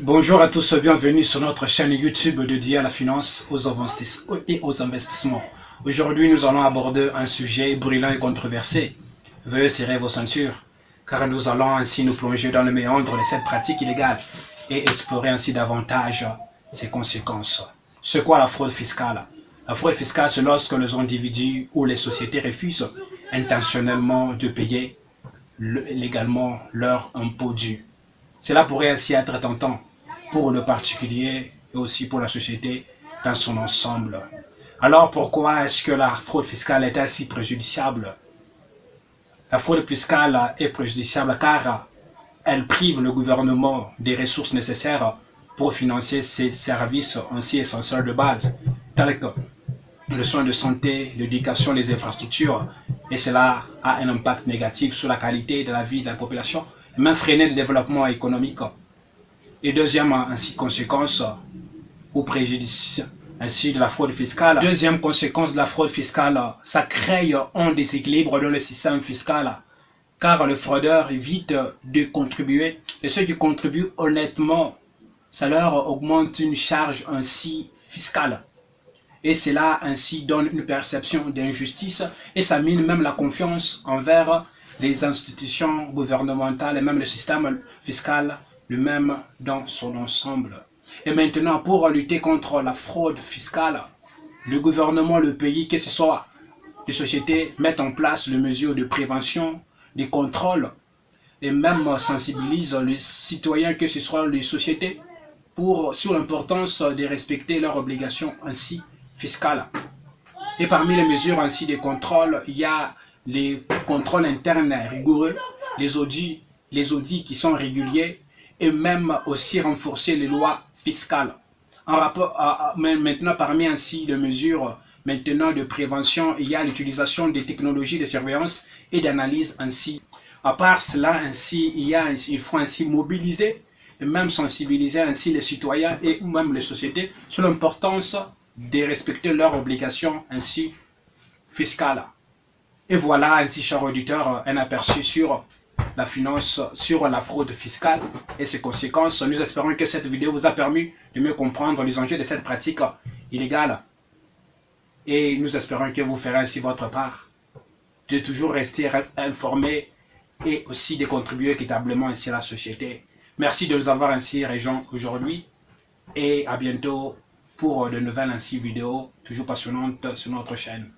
Bonjour à tous, bienvenue sur notre chaîne YouTube dédiée à la finance et aux investissements. Aujourd'hui, nous allons aborder un sujet brûlant et controversé. Veuillez serrer vos ceintures, car nous allons ainsi nous plonger dans le méandre de cette pratique illégale et explorer ainsi davantage ses conséquences. C'est quoi la fraude fiscale? La fraude fiscale, c'est lorsque les individus ou les sociétés refusent intentionnellement de payer légalement leur impôt dû. Cela pourrait ainsi être tentant pour le particulier et aussi pour la société dans son ensemble. Alors pourquoi est-ce que la fraude fiscale est ainsi préjudiciable? La fraude fiscale est préjudiciable car elle prive le gouvernement des ressources nécessaires pour financer ses services ainsi essentiels de base, tels que le soin de santé, l'éducation, les infrastructures, et cela a un impact négatif sur la qualité de la vie de la population, et même freiner le développement économique. Et deuxième ainsi conséquence ou préjudice ainsi de la fraude fiscale. Deuxième conséquence de la fraude fiscale, ça crée un déséquilibre dans le système fiscal, car le fraudeur évite de contribuer, et ceux qui contribuent honnêtement, ça leur augmente une charge ainsi fiscale. Et cela ainsi donne une perception d'injustice et ça mine même la confiance envers les institutions gouvernementales et même le système fiscal lui-même dans son ensemble. Et maintenant, pour lutter contre la fraude fiscale, le gouvernement, le pays, que ce soit les sociétés, mettent en place les mesures de prévention, des contrôles et même sensibilisent les citoyens, que ce soit les sociétés, sur l'importance de respecter leurs obligations ainsi fiscales. Et parmi les mesures ainsi de contrôle, il y a les contrôles internes rigoureux, les audits qui sont réguliers et même aussi renforcer les lois fiscales. Maintenant, parmi ainsi les mesures maintenant de prévention, il y a l'utilisation des technologies de surveillance et d'analyse ainsi. À part cela, ainsi, il faut ainsi mobiliser et même sensibiliser ainsi les citoyens et même les sociétés sur l'importance de respecter leurs obligations ainsi fiscales. Et voilà ainsi, chers auditeurs, un aperçu sur la finance, sur la fraude fiscale et ses conséquences. Nous espérons que cette vidéo vous a permis de mieux comprendre les enjeux de cette pratique illégale. Et nous espérons que vous ferez ainsi votre part, de toujours rester informé et aussi de contribuer équitablement ainsi à la société. Merci de nous avoir ainsi rejoints aujourd'hui et à bientôt pour de nouvelles ainsi vidéos toujours passionnantes sur notre chaîne.